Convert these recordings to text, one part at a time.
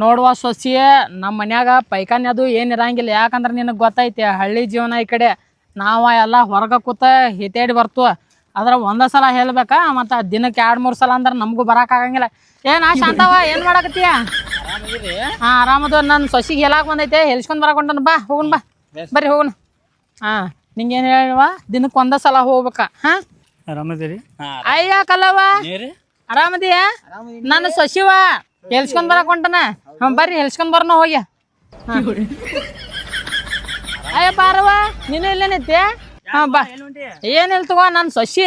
ನೋಡುವ ಸೊಸಿ ನಮ್ಮ ಮನ್ಯಾಗ ಪೈಖಾನೆ ಅದು ಏನು ಇರಂಗಿಲ್ಲ. ಯಾಕಂದ್ರೆ ನಿನಗೆ ಗೊತ್ತೈತಿ ಹಳ್ಳಿ ಜೀವನ ಈ ಕಡೆ ನಾವು ಎಲ್ಲ ಹೊರಗೆ ಕೂತ ಹಿತೇಡಿ ಬರ್ತು. ಅದ್ರ ಒಂದೇ ಸಲ ಹೇಳ್ಬೇಕಾ ಮತ್ತು ದಿನಕ್ಕೆ 2-3 ಸಲ ಅಂದ್ರೆ ನಮಗೂ ಬರೋಕ್ಕಾಗಂಗಿಲ್ಲ. ಏನು ಶಾಂತವ ಏನು ಮಾಡಕತ್ತೀಯ? ಹಾಂ ಆರಾಮದು. ನನ್ನ ಸೊಸಿಗೆ ಹೇಳಕ್ಕೆ ಬಂದೈತೆ, ಹೆಲ್ಸ್ಕೊಂಡು ಬರಕೊಂಡನು. ಬಾ ಹೋಗುನ್ ಬಾ, ಬರ್ರಿ ಹೋಗುನ್. ಹಾಂ ನಿಂಗೇನು ಹೇಳುವ, ದಿನಕ್ಕೆ ಒಂದೇ ಸಲ ಹೋಗ್ಬೇಕಾ? ಹಾಂ ಆರಾಮದಿರಿ? ಅಯ್ಯ ಕಲ್ಲವ ಆರಾಮದಿಯ? ನನ್ನ ಸೊಸಿವ ಹೆಲ್ಸ್ಕೊಂಡ್ ಬರಕೊಂಡನ. ಹಾಂ ಬರ್ರಿ ಹೆಲ್ಸ್ಕೊಂಡ್ ಬರೋಣ ಹೋಗಿ. ಅಯ್ಯ ಬಾರವ, ನೀನು ಇಲ್ಲೇನೈತಿ? ಹಾಂ ಬಾ. ಏನಿಲ್ಲ ತಗೋ, ನನ್ನ ಸೊಸಿ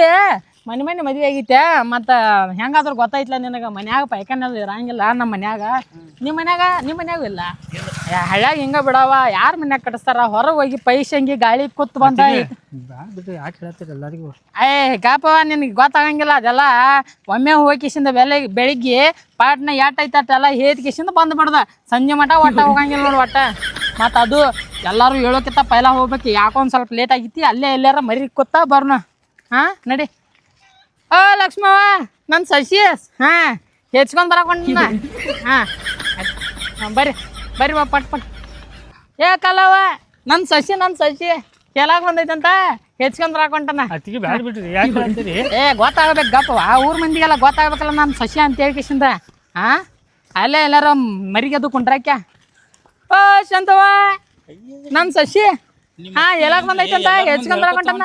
ಮನೆ ಮದುವೆ ಆಗೈತೆ. ಮತ್ತು ಹೆಂಗಾದ್ರೂ ಗೊತ್ತಾಯ್ತಲ್ಲ ನಿನಗೆ, ಮನ್ಯಾಗ ಪೈಖಾನೆ ಅದು ಇರಂಗಿಲ್ಲ ನಮ್ಮ ಮನ್ಯಾಗ. ನಿಮ್ಮ ಮನ್ಯಾಗ ಇಲ್ಲ. ಹಳ್ಯಾಗ ಹಿಂಗೆ ಬಿಡವ, ಯಾರು ಮನ್ಯಾಗ ಕಟ್ಟಿಸ್ತಾರ? ಹೊರಗೆ ಹೋಗಿ ಪೈಸಂಗಿ ಗಾಳಿ ಕೂತ್ ಬಂದ. ಯಾಕೆ ಹೇಳ್ತೀರಿ ಎಲ್ಲರಿಗೂ? ಗಾಪ ನಿನಗೆ ಗೊತ್ತಾಗಂಗಿಲ್ಲ ಅದೆಲ್ಲ. ಒಮ್ಮೆ ಹೋಗಿಸಿಂದ ಬೆಳಿಗ್ಗೆ ಪಾಟ್ನ ಎಟ್ಟೈತಲ್ಲ ಹೇತ್ಕಿಸಿಂದ ಬಂದ್ಬಿಡ್ದ. ಸಂಜೆ ಮಟ ಒಟ್ಟ ಹೋಗಂಗಿಲ್ಲ ನೋಡಿ ಒಟ್ಟ. ಮತ್ತು ಅದು ಎಲ್ಲರೂ ಹೇಳೋಕ್ಕಿಂತ ಪೈಲ ಹೋಗ್ಬೇಕು. ಯಾಕೊಂದು ಸ್ವಲ್ಪ ಲೇಟ್ ಆಗಿತ್ತು, ಅಲ್ಲೇ ಎಲ್ಲಾರ ಮರಿ ಕೂತ ಬರ್ನ. ಹಾಂ ನಡಿ. ಓ ಲಕ್ಷ್ಮವ್ವ, ನನ್ನ ಸಸಿ ಹಾಂ ಹೆಚ್ಕೊಂಡು ಬರಕೊಂಡ. ಹಾಂ ಬರ್ರಿ ಬಾ ಪಟ್. ಏ ಕಲ್ಲವ, ನನ್ನ ಸಸಿ ಕೇಳಾಗ ಬಂದೈತಂತ ಹೆಚ್ಕೊಂಡ್ ಬರಾಕೊಂಟನ. ಅತ್ತಿಗೆ ಬ್ಯಾಡ ಬಿಡ್ರಿ, ಯಾಕೆ ಹೇಳ್ತೀರಿ? ಗೊತ್ತಾಗಬೇಕು ಗಪ್ಪ, ಆ ಊರ್ ಮಂದಿಗೆಲ್ಲ ಗೊತ್ತಾಗಬೇಕಲ್ಲ ನನ್ನ ಸಸಿ ಅಂತ ಹೇಳ್ಕಿಸಿಂದ. ಹಾಂ ಅಲ್ಲೇ ಎಲ್ಲಾರ ಮರಿಗೆ ಅದು ಕುಂಟ್ರಾಕ್ಯ. ಓ ಶಾಂತವ್ವ, ನನ್ನ ಸಸಿ ಹಾಂ ಹೇಳಕ್ ಬಂದೈತಂತ ಹೆಚ್ಕೊಂಡ್ ಬರಾಕೊಂಟನ.